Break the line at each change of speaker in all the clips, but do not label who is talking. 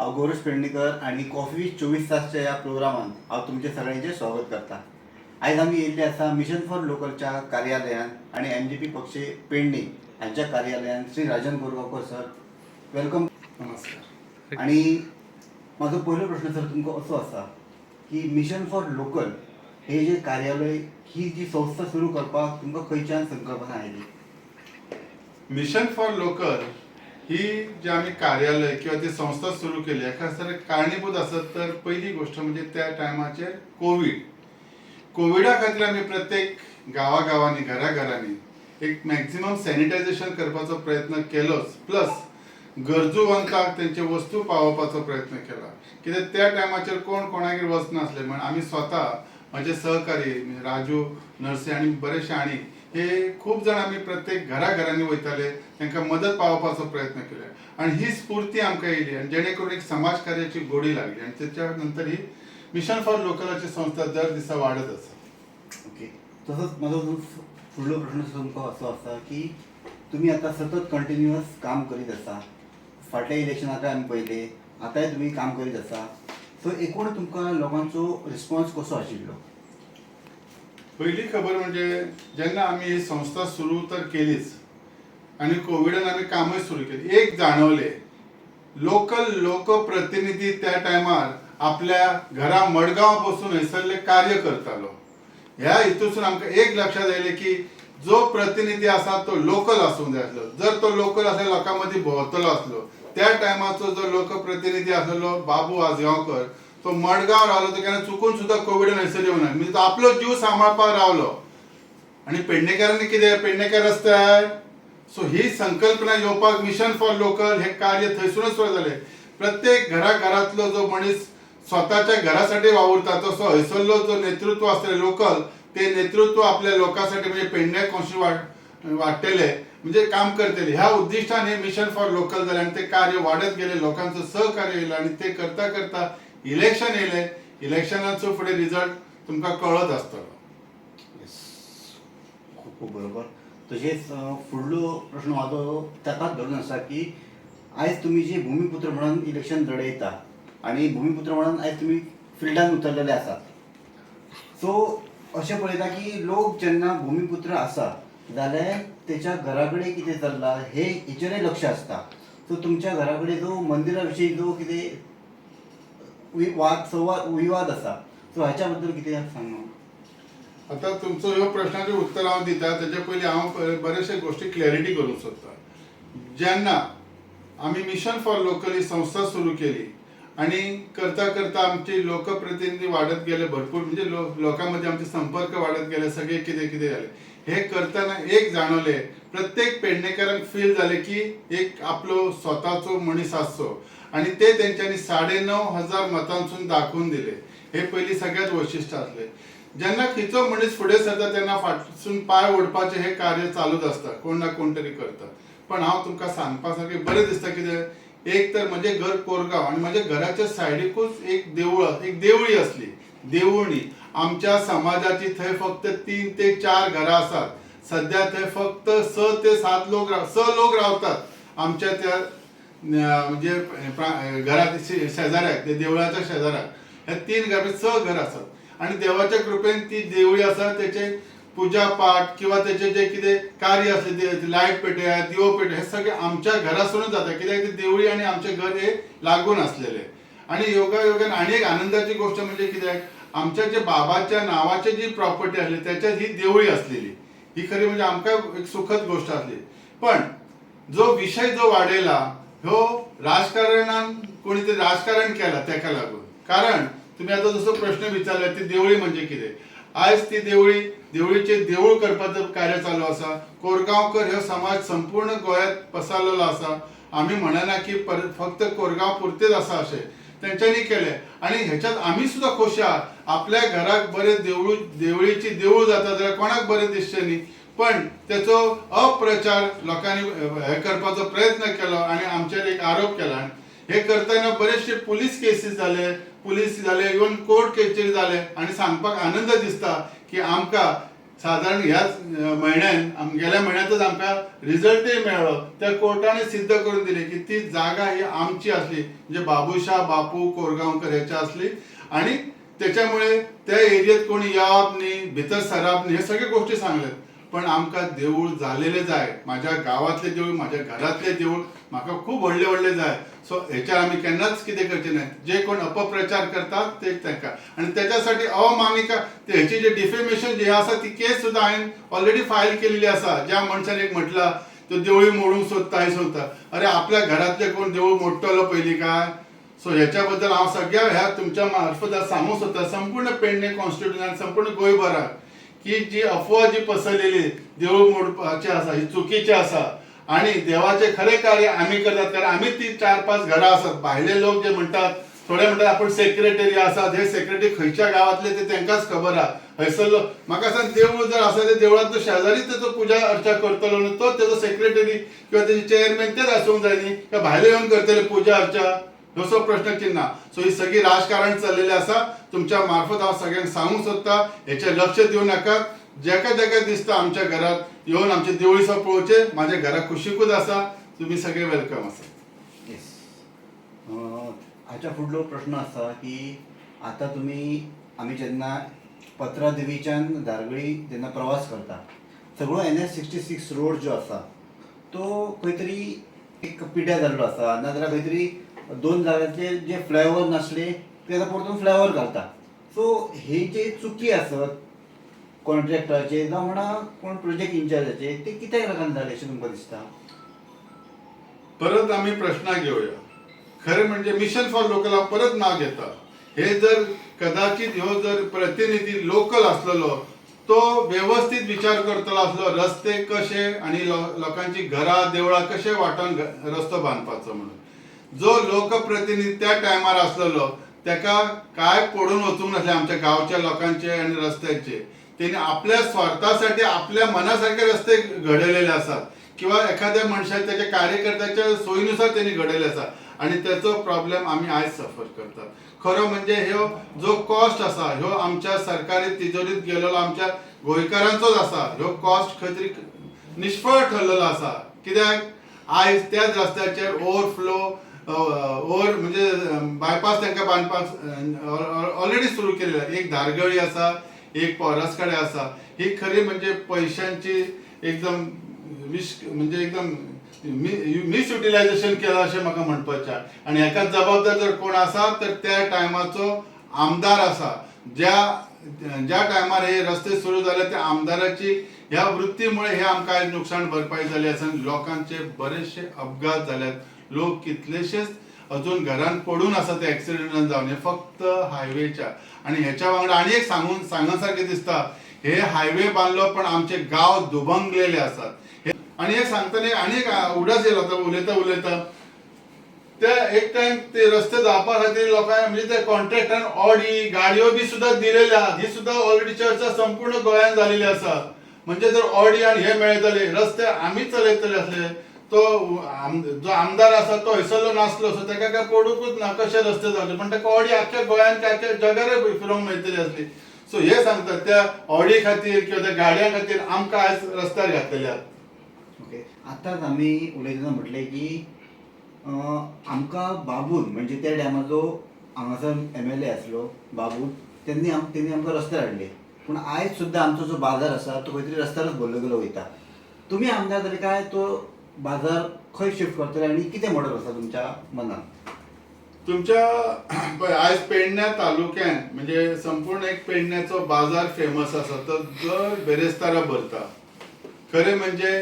हांव गौरव पेडणेकर आणि कॉफी 24 तासच्या या प्रोग्रामान हांव तुमचे सगळ्यांचे स्वागत करता। आयज आमी येयल्ले आसा मिशन फॉर लोकलच्या कार्यालयान आणि एमजीपी पक्षी पेडणे हांच्या कार्यालयान श्री राजन गोरगांवकर सर, वेलकम।
नमस्कार।
आणि माझो पयलो प्रश्न सर तुमकां असो आसा की मिशन फॉर लोकल हे जे कार्यालय ही जी संस्था सुरू करपाक तुमकां खंयच्यान संकल्पना आयली?
मिशन फॉर लोकल ही जी आम्ही कार्यालय किंवा ती संस्था सुरू केली एका सर कारणीभूत असत तर पहिली गोष्ट म्हणजे त्या टायमाचेर कोविडा खातीर आमी प्रत्येक गांवागांवांनी घराघरांनी एक मॅक्झिमम सॅनिटायझेशन करपाचो प्रयत्न केलोच, प्लस गरजूवंतांक तेंचे वस्तू पावोवपाचो प्रयत्न केला। कित्याक त्या टायमाचेर कोण कोणागेर वचनासले म्हण आमी स्वता माझे सहकारी राजू नर्से आणि बरेचशे आनी हे खूप जण आम्ही प्रत्येक घराघरांनी वयताले, तांकां मदत पावोवपाचो प्रयत्न केले आणि ही स्फूर्ती आमकां येयली आणि जेणे करून एक समाज कार्याची गोडी लागली आणि त्याच्या नंतर ही मिशन फॉर लोकलाची संस्था दर दिसा वाढत आसा।
ओके, तसोच माझो फुडलो प्रश्न तुमकां असो आसा की तुम्ही आता सतत कंटिन्युअस काम करीत आसा। फाटल्या इलेक्शनाक आमी पळयले, आतांय तुम्ही काम करीत आसा, सो एकूण तुमकां लोकांचो रिस्पॉन्स कसो आशिल्लो?
पहिली खबर म्हणजे जेन्ना आमी ही संस्था सुरू तर केलीच आणि कोविडान आमी कामय सुरू केली, एक जाणवले लोकप्रतिनिधी त्या टायमार आपल्या घरा मडगांव बसून हैसरले कार्य करतालो। ह्या हितूसून आमकां एक लक्षात आयले की जो प्रतिनिधी आसा तो लोकल आसूंक जाय आसलो। जर तो लोकल आसल्या लोकां मदीं भोंवतलो आसलो, त्या टायमाचो जो लोकप्रतिनिधी आसलो बाबू आजगांवकर, तो मडगांव रावलो, तो केन्ना चुकून सुद्दां कोविडान हैसर येवना, म्हणजे तो आपलो जीव सांबाळपाक रावलो। आणि पेडणेकरांनी कितें पेडणेकर रस्त्यार सो ही संकल्पना येवपाक मिशन फॉर लोकल हे कार्य थंयसूनच सुरू जालें। प्रत्येक घराघरांतलो जो मनीस स्वताच्या घरासाठी वावुरता तसो हैसरलो जो नेतृत्व आसतले लोकल, ते नेतृत्व आपल्या लोकांसाठी म्हणजे पेडणे कशें वाडटले म्हणजे काम करतले ह्या उद्दिष्टान हे मिशन फॉर लोकल जालें आणि ते कार्य वाडत गेले, लोकांचं सहकार्य येयलें आणि ते करता करता इलेक्शन येयलें। इलेक्शनाचो फुडें रिजल्ट तुमकां कळत आसतलो।
खूप खूप बरोबर। तशेंच फुडलो प्रश्न म्हाजो ताकाच धरून आसा की आयज तुम्ही जे भूमिपुत्र म्हणून इलेक्शन लढयता आणि भूमिपुत्र म्हणून आयज तुम्ही फिल्डान उतरलेले आसात, सो अशें पळयता की लोक जेन्ना भूमिपुत्र आसा जाल्यार तेच्या घरा कडेन कितें चल्लां हे हेचेरय लक्ष आसता। सो तुमच्या घरा कडेन जो मंदिरा विशीं जो कितें विवाद आसा, सो हाच्या बद्दल कितें सांगू?
आता तुमचो ह्यो प्रश्नाचें उत्तर हांव दिता तेच्या पयलीं हांव बरेचशे गोश्टी क्लॅरिटी करूंक सोदता। जेन्ना आमी मिशन फॉर लोकल ही संस्था सुरू केली आणि करता करता आमची लोकप्रतिनिधी वाढत गेले, भरपूर म्हणजे लोकांमध्ये आमचे संपर्क वाढत गेले, सगळे कितें कितें जाले हे करताना एक जाणवले प्रत्येक पेडणेकरांक फील जाले की एक आपलो स्वताचो मनीस आसचो आणि ते तेंच्यांनी 9,500 मतांसून दाखवून दिले। हे पयली सगळ्यात वैशिष्ट्य आसले। जेन्ना खंयचो मनीस फुडें सरता तेन्ना फाटसून पांय ओडपाचें हे कार्य चालूच आसता, कोण ना कोण तरी करता। पण हांव तुमकां सांगपा सारकें बरें दिसता कितें, एक तर म्हजें घर कोरगांव आणि म्हज्या घराच्या सायडीकूच एक देवळी असली, देवळी आमच्या समाजाची। थंय फक्त 3 ते 4 घरां आसात। सध्या थंय फक्त 6 ते 7 लोक रावतात आमच्या त्या म्हणजे घरात शेजाऱ्याक, त्या देवळाच्या शेजाऱ्याक हे 3 घर 6 घर आसात आणि देवाच्या कृपेन ती देवळी आसा, तेचे पूजा पाठ किंवा तेचे जे कितें कार्य असले लायट पेटया दिवो पेटया हे सगळे आमच्या घरासूनच जाता, कित्याक ती देवळी आणि आमचे घर हे लागून असलेले। आणि योगायोगान आणि एक आनंदाची गोष्ट म्हणजे कित्याक आमच्या जे बाबाच्या नावाची जी प्रॉपर्टी असली त्याच्यात ही देवळी असलेली, ही खरी म्हणजे आमकां एक सुखद गोष्ट असली। पण जो विषय जो वाडयला ह्यो राजकारणान कोणी तरी राजकारण केला तेका लागून। कारण तुम्ही आता जसो प्रश्न विचारला ती देवळी म्हणजे कितें, आयज ती देवळीचे देऊळ करपाचो कार्य चालू आसा। कोरगांवकर ह्यो समाज संपूर्ण गोंयांत पसरलेलो आसा। आमी म्हणना की फक्त कोरगांव पुरतेच आसा अशें, तेंच्यांनी केलें आणि हेच्यात आमी सुद्दां खोशी आहात। आपल्या घराक बरें देवळीची देऊळ जाता जाल्यार कोणाक बरें दिसचें न्ही, पण तेचो अप्रचार लोकांनी हे करपाचो प्रयत्न केलो आणि आमचेर एक आरोप केला। हे करताना बरेचशे पुलीस केसीस जाले, इवन कोर्ट कचेरी जाले आणि सांगपाक आनंद दिसता की आमकां साधारण ह्याच म्हयन्यान गेल्या म्हयन्यातच आमकां रिझल्टय मेळ्ळो. त्या कोर्टाने सिद्ध करून दिले की ती जागा ही आमची असली, म्हणजे बाबूशाह बापू कोरगांवकर ह्याची असली आणि त्याच्यामुळे त्या एरियेत कोणी येवप न्ही, भितर सरप न्ही, हे सगळे गोष्टी सांगल्यात. पण आमकां देवूळ जालेले जाय, म्हाज्या गांवांतले देवूळ, म्हाज्या घरातले देवूळ म्हाका खूब व्हडले व्हडले जाय. सो हेचेर आमी केन्नाच कितें करचे नाय. जे कोण अपप्रचार करतात ते तांकां, आणि त्याच्यासाठी अवमानिका हेची जे डिफेमेशन जे आसा ती केस सुद्दां हांवें ऑलरेडी फायल केलेली आसा. ज्या मनशान एक म्हटला तो देवळी मोडूंक सोदता हे सोदता, अरे आपल्या घरातले कोण देवूळ मोडटलो पयलीं काय? सो ह्याच्या बद्दल हांव सगळ्या ह्या तुमच्या मार्फत सांगूंक सोदता संपूर्ण पेडणे कॉन्स्टिट्युशनात, संपूर्ण गोंयभरात, की जी अफवा जी पसरलेली देवूळ मोडपाची आसा ही चुकीची आसा. आणि देवाचे खरे कार्य आम्ही करतात, कारण आम्ही ती 4-5 घरां आसात. भायले लोक जे म्हणतात, थोडे म्हणतात आपण सेक्रेटरी आसात, हे सेक्रेटरी खंयच्या गावातले ते तांकांच खबर आहा. हयसरलो म्हाका सांग, देवूळ जर आसा ते देवळांतलो शेजारीच तेचो पुजा अर्चा करतलो न्हू, तो तेजो सेक्रेटरी किंवा तेजे चेअरमॅन तेच आसूंक जाय न्ही, काय भायले येवन करतले पुजा अर्चा? असो प्रश्न चिन्ह. सो ही सगळी राजकारण चाललेली आसा. तुमच्या मार्फत हांव सगळ्यांक सांगूंक सोदता, हेचेर लक्ष दिवं नाकात. जेका जेका दिसता आमच्या घरात येवन आमचे देवळीसो पळोवचे, म्हाज्या घरा खुशीकूच आसा. तुम्ही सगळे वेलकम आसा.
येस. हाच्या फुडलो प्रश्न आसा की आता तुम्ही आमी जेन्ना पत्रा देवीच्यान धारगळी जेन्ना प्रवास करता, सगळो NH-66 रोड जो आसा तो खंय तरी एक पिड्ड्यार जाल्लो आसा, नाजाल्यार खंय तरी 2 जाग्यातले जे फ्लायओव्हर नासले ते आतां परतून फ्लायओव्हर घालता. सो हे जे चुकी आसत कॉन्ट्रॅक्टराचे जावं म्हणा कोण प्रोजेक्ट इन्चार्जाचे, ते कित्याक लागून जाले अशें तुमकां दिसता?
परत आम्ही प्रश्न घेऊया. खरे म्हणजे मिशन फॉर लोकल परत नाव घेता. हे जर कदाचित ह्यो जर प्रतिनिधी लोकल असलेलो, तो व्यवस्थित विचार करतलो असलो, रस्ते कशे आणि लोकांची घरा देवळां कशे वाटून रस्तो बांदपाचो म्हणून. जो लोकप्रतिनिधी त्या टायमार असलेलो त्याका काय पडून वचूंक नासले आमच्या गांवच्या लोकांचे आणि रस्त्याचे. त्यांनी आपल्या स्वार्थासाठी आपल्या मनासारखे रस्ते घडवलेले असतात, किंवा एखाद्या मनशाच्या त्याच्या कार्यकर्त्याच्या सोयीनुसार त्यांनी घडवले आसा, आणि त्याचो प्रॉब्लेम आम्ही आज सफर करतात. खरो म्हणजे ह्यो जो कॉस्ट आसा ह्यो आमच्या सरकारी तिजोरीत गेलेलो आमच्या गोंयकारांचोच आसा. ह्यो कॉस्ट खंय तरी निष्फळ ठरलेलो आसा. कित्याक आयज त्याच रस्त्याचेर ओव्हरफ्लो म्हणजे बायपास तांकां बांदपाक ऑलरेडी सुरू केलेलो. एक धारगळी आसा, एक पोरसकडे आसा. ही खरी म्हणजे पैशांची एकदम म्हणजे एकदम मिसयुटिलायझेशन केलं अशें म्हाका म्हणपाचें. आणि हेका जबाबदार जर कोण आसा तर त्या टायमाचो आमदार आसा. ज्या टायमार हे रस्ते सुरू झाले त्या आमदाराची ह्या वृत्तीमुळे हे आमकां आज नुकसान भरपाई झाली आसा. लोकांचे बरेचशे अपघात जाल्यात. लोक कितलेशेच अजून घरान पडून आसा ते ऍक्सिडेंटान जावन. हे फक्त हायवेच्या. आणि ह्याच्या वांगडा आनी एक सांगसारखें दिसता, हे हायवे बांदलो पण आमचे गांव दुभंगलेले आसात. आणि हे सांगतना आनी एक उडास येयलो उलयता उलयता, ते एक टायम ते रस्ते जावपा खातीर लोकांनी म्हणजे त्या कॉन्ट्रॅक्टान ऑडी गाडयो बी सुद्दां दिलेल्या आहात. ही सुद्दां ऑलरेडी चर्चा संपूर्ण गोंयांत जालेली आसा. म्हणजे जर ऑडी आनी हे मेळटले, रस्ते आमी चलयतले असले, तो जो आमदार आसा तो हयसरलो नासलो, सो ताका काय पडूंकूच ना कशे रस्ते जावचे. पण ताका ऑडी आख्ख्या गोंयांत आख्ख्या जगार फिरोंक मेळटली असली. सो हे सांगतात त्या ऑडी खातीर किंवा त्या गाडयां खातीर आमकां आयज रस्त्यार घातलेले आहात.
ओके. आतांच आमी उलयतना म्हटलें की आमकां बाबून म्हणजे त्या टायमाचो हांगासर MLA आसलो बाबून, तेणी आमकां रस्त्यार हाडले. पूण आयज सुद्दां आमचो जो बाजार आसा तो खंय तरी रस्त्यारच भरलो गेलो वयता. तुमी आमदार जाले काय तो बाजार खंय शिफ्ट करतले आनी कितें मॉडल आसा तुमच्या मनान?
तुमच्या पळय आयज पेडण्या तालुक्यात म्हणजे संपूर्ण एक पेडण्याचो बाजार फेमस आसा, तो दर बेरेस्तारा भरता. खरें म्हणजे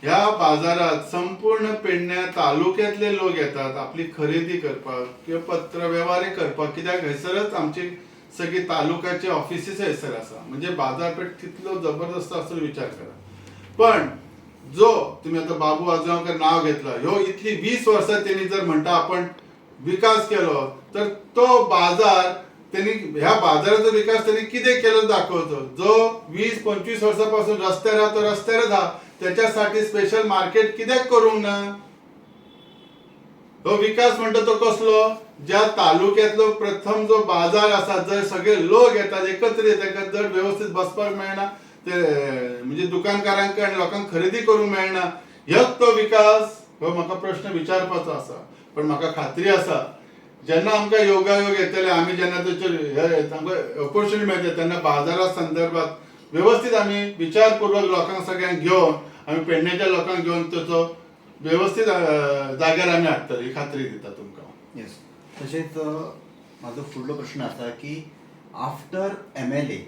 ह्या बाजारात संपूर्ण पेडण्या तालुक्यातले लोक येतात आपली खरेदी करपाक किंवा पत्र व्यवहार करपाक. कित्याक हयसरच आमची सगळी तालुक्याचे ऑफिसीस हयसर आसा. म्हणजे बाजारपेठ कितलो जबरदस्त आसता विचार करा. पण जो तुम्ही आता बाबू आजगांवकर नाव घेतलं, ह्यो इतली 20 वर्सां त्यांनी जर म्हणता आपण विकास केलो, तर तो बाजार त्यांनी ह्या बाजाराचा विकास त्यांनी कितें केलो दाखवतो. जो 20-25 वर्सांपासून रस्त्यार आहा तो रस्त्यारच आहा. त्याच्यासाठी स्पेशल मार्केट कित्याक करूंक ना? तो विकास म्हणतो तो कसलो? ज्या तालुक्यातलो प्रथम जो बाजार आसा, जर सगळे लोक येतात एकत्र येतात, जर व्यवस्थित बसपाक मेळना ते म्हणजे दुकानकारांक आणि लोकांक खरेदी करूंक मेळना, ह्योच तो विकास हो म्हाका प्रश्न विचारपाचो आसा. पण म्हाका खात्री आसा जेन्ना आमकां योगायोग येतले, आमी जेन्ना तेचेर आमकां ऑपॉर्च्युनिटी मेळटली तेन्ना बाजारा संदर्भात व्यवस्थीत आमी विचारपूर्वक लोकांक सगळ्यांक घेवन आमी पेडण्याच्या लोकांक घेवन तेचो व्यवस्थीत जाग्यार आमी हाडटले ही खात्री दिता तुमकां.
येस. तशेंच म्हाजो फुडलो प्रश्न आसा की आफ्टर MLA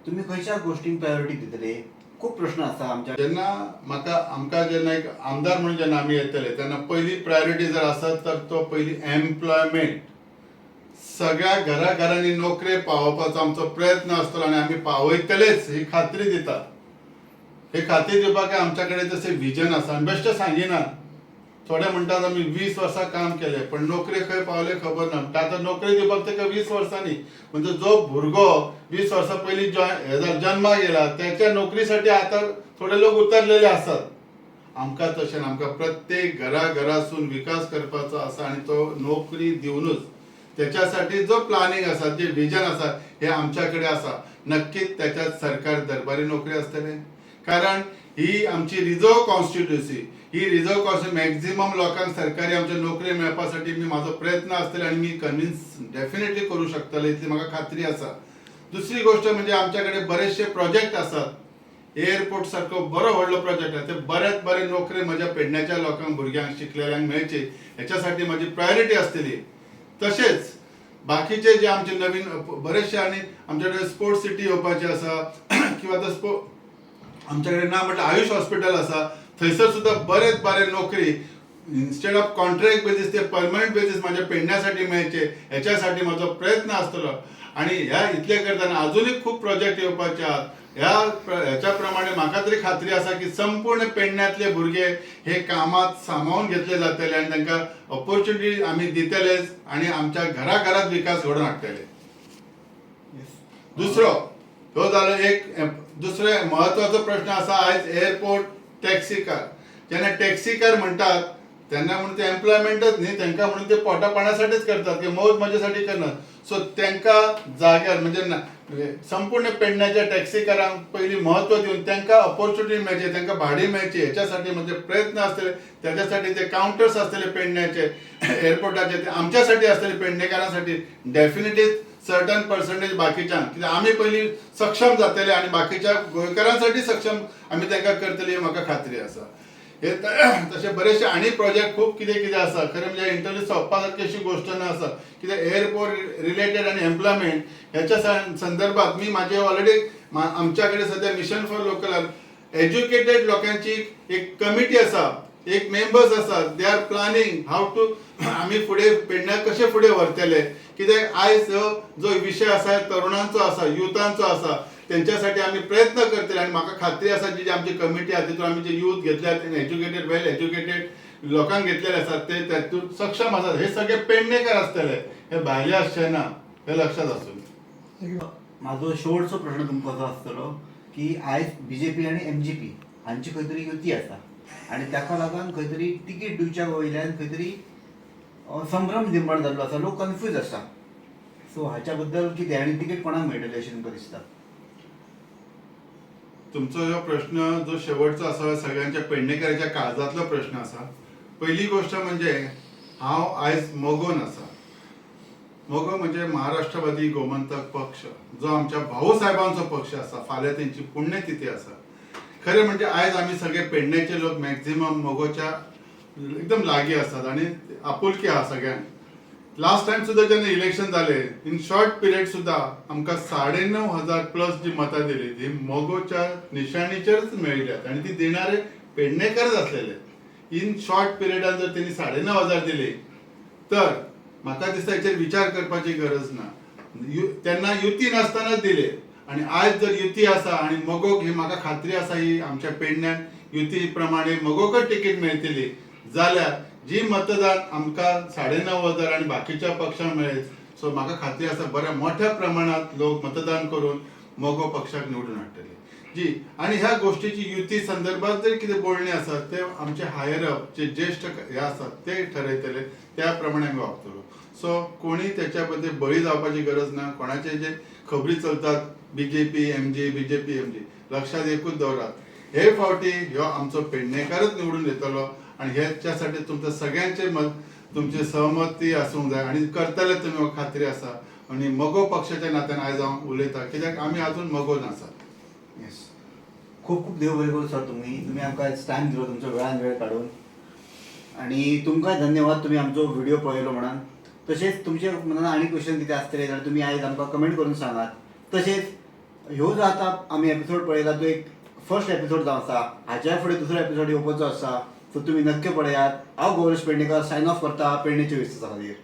तुमी खंयच्या गोष्टींक प्रायोरिटी दितले? खूब प्रश्न आसा आमच्या.
जेन्ना आमकां जेन्ना एक आमदार म्हणून जेन्ना आमी येतले तेन्ना पयली प्रायोरिटी जर आसत तर तो पयली एम्प्लॉयमेंट. सगळ्या घराघरांनी नोकरी पावोवपाचो आमचो प्रयत्न आसतलो आनी आमी पावयतलेच ही खात्री दिता. हे खात्री दिवपाक आमच्या कडेन तशें विजन आसा. आमी बेश्टे सांगिनात. थोडे म्हणटात आमी 20 वर्सां काम केलें पण नोकरी खंय पावले खबर ना. म्हणटा आतां नोकरी दिवपाक ताका 20 वर्सांनी. म्हणजे जो भुरगो 20 वर्सां पयलीं जन्माक येयला त्याच्या नोकरीसाठी आतां थोडे लोक उतरलेले आसात. आमकां तशें ना. आमकां प्रत्येक घराघरासून विकास करपाचो आसा आनी तो नोकरी दिवनूच त्याच्यासाठी जो प्लॅनिंग आसा, जे विजन आसा हे आमच्या कडेन आसा. नक्कीच त्याच्यात सरकार दरबारी नोकरी आसतले. कारण ही आमची रिझर्व कॉन्स्टिट्युन्सी. ही रिझर्व कॉन्स्टिट्युन्सी मॅक्झिमम लोकांक सरकारी आमच्या नोकरी मेळपासाठी मी म्हाजो प्रयत्न आसतले आनी मी कन्विन्स डेफिनेटली करूं शकतले इतली म्हाका खात्री आसा. दुसरी गोष्ट म्हणजे आमच्या कडेन बरेचशे प्रोजेक्ट आसात. एअरपोर्ट सारको बरो व्हडलो प्रोजेक्ट आसा. ते बऱ्यात बरे नोकरी म्हज्या पेडण्याच्या लोकांक भुरग्यांक शिकलेल्यांक मेळचे हेच्यासाठी म्हजी प्रायोरिटी आसतली. तशेंच बाकीचे जे आमचे नवीन बरेचशे आनी आमच्या कडेन स्पोर्ट्स सिटी येवपाची आसा किंवा आमच्या कडेन ना म्हटल्यार आयुष हॉस्पिटल आसा. थंयसर सुद्धा बरे नोकरी इन्स्टेड ऑफ कॉन्ट्रॅक्ट बेजीस ते परमनंट बेजीस माझ्या पेडण्यासाठी मेळचे हेच्यासाठी म्हजो प्रयत्न आसतलो. आणि ह्या इतले करताना अजूनही खूप प्रोजेक्ट येवपाचे आहात. ह्याच्या प्रमाणे म्हाका तरी खात्री आसा की संपूर्ण पेडण्यातले भुरगे हे कामात सामावून घेतले जातले आणि तांकां ऑपॉर्च्युनिटी आमी दितलेच आणि आमच्या घराघरात विकास घडोवन हाडटले. दुसरो हो जालो एक दुसरे महत्वाचो प्रश्न आसा. आयज एअरपोर्ट टॅक्सी कार. जेन्ना टॅक्सी कार म्हणटात तेन्ना म्हणून ते एम्प्लॉयमेंटच न्ही, तांकां म्हणून ते पोटा पाण्यासाठीच करतात की मौज मजेसाठी करनात. सो तांकां जाग्यार म्हणजे संपूर्ण पेडण्याच्या टॅक्सी कारांक पयली म्हत्व दिवन तांकां ऑपॉर्च्युनिटी मेळचे, तांकां भाडी मेळची हेच्यासाठी म्हणजे प्रयत्न आसतले. त्याच्यासाठी ते काउंटर्स आसतले पेडण्याचे एअरपोर्टाचे ते आमच्यासाठी आसतले पेडणेकारांसाठी. डेफिनेटली सर्टन पर्संटेज बाकीच्यांक कित्याक आमी पयलीं सक्षम जातले आनी बाकीच्या गोंयकारांसाठी सक्षम आमी तांकां करतली म्हाका खात्री आसा. हे तशे बरेचशे आनी प्रोजेक्ट खूब कितें आसा. खरें म्हणजे इंटरव्यू सोंपपा सारकी अशी गोष्ट ना आसा कित्याक एअरपोर्ट रिलेटेड आनी एम्प्लॉयमेंट ह्याच्या संदर्भात मी माझे ऑलरेडी आमच्या कडेन सध्या मिशन फॉर लोकल एज्युकेटेड लोकांची एक कमिटी आसा, एक मेंबर्स आसात. They are planning how to आमी फुडें पेडण्याक कशें फुडें व्हरतले. कित्याक आयज जो विशय आसा तरुणांचो आसा, युथांचो आसा त्यांच्यासाठी आम्ही प्रयत्न करतले आणि म्हाका खात्री आसा जी आमची कमिटी आसा तितून आमी जे युथ घेतल्यात एज्युकेटेड वेल एज्युकेटेड लोकांक घेतलेले आसात ते तातूंत सक्षम आसात. हे सगळे पेडणेकार आसतले, हे भायले आसचे ना, हे लक्षात आसून.
माझो शेवटचो प्रश्न तुमकां असो आसतलो की आयज BJP आनी MGP हांची खंय तरी युती आसा आनी ताका लागून खंय तरी तिकीट दिवच्या वयल्यान खंय तरी संभ्रम निर्माण जाल्लो आसा. लोक कन्फ्यूज आसा. सो हाच्या बद्दल कितें आनी तिकीट कोणाक मेळटले अशें तुमकां दिसता?
तुमचो हो प्रश्न जो शेवटचो आसा सगळ्यांच्या पेडणेकाराच्या काळजातलो प्रश्न आसा. पहिली गोष्ट म्हणजे हांव आयज मोगोन आसा. मोगो म्हणजे महाराष्ट्रवादी गोमंतक पक्ष जो आमच्या भाऊ साहेबांचो पक्ष आसा. फाल्यां तेंची पुण्यतिथी आसा. खरें म्हणजे आयज आमी सगळे पेडण्याचे लोक मॅक्झिमम मोगोच्या एकदम लागीं आसात आनी आपुलकी आहा सगळ्यांक. लास्ट टाइम सुद्धा जेन्ना इलेक्शन जाले इन शॉर्ट पिरियड सुद्धा आमकां 9,500 प्लस जी मतां दिली ती मोगोच्या निशाणीचेरच मेळिल्ल्यात आनी ती देणारे पेडणेकारच आसलेले. इन शॉर्ट पिरियडान जर तेणी 9,500 दिली तर म्हाका दिसता हेचेर विचार करपाची गरज ना. तेन्ना युती नासतनाच दिले आनी आयज जर युती आसा आनी मोगोक ही म्हाका खात्री आसा ही आमच्या पेडण्यान युती प्रमाणे मोगोकच तिकीट मेळटली जाल्यार जी मतदान आमकां 9,500 आनी बाकीच्या पक्षांक मेळ्ळे. सो म्हाका खात्री आसा बऱ्या मोठ्या प्रमाणात लोक मतदान करून मोगो पक्षाक निवडून हाडटले जी. आनी ह्या गोष्टीची युती संदर्भात जर कितें बोलणी आसात ते आमचे हायर अप जे ज्येष्ठ हे आसात ते ठरयतले, त्या प्रमाणे आमी वागतलो. सो कोणी त्याच्या बद्दल बळी जावपाची गरज ना. कोणाचे जे खबरी चलतात BJP MG लक्षात एकूच दवरात, हे फावटी ह्यो आमचो पेडणेकारच निवडून येतलो आणि ह्याच्यासाठी तुमचं सगळ्यांचे तुमची सहमती आसूंक जाय आणि करतले तुमी हो खात्री आसा. आणि मगो पक्षाच्या नात्यान आयज हांव उलयतां कित्याक आमी अजून मगोन आसात.
येस, खूप खूप देव बरें करूं सर. तुम्ही आमकां टायम दिलो तुमचो वेळान वेळ काडून, आणि तुमकांय धन्यवाद तुम्ही आमचो व्हिडिओ पळयलो म्हणून. तशेंच तुमचे मनान आनी क्वेश्चन कितें आसतले जाल्यार तुमी आयज आमकां कमेंट करून सांगात. तशेंच ह्यो जो आतां आमी एपिसोड पळयला तो एक फर्स्ट एपिसोड जावन आसा, हाच्या फुडें दुसरो एपिसोड येवपाचो आसा. सो तुमी नक्की पळयात. हांव गौरेश पेडणेकर सायन ऑफ करता पेडणे 24 तासा खातीर.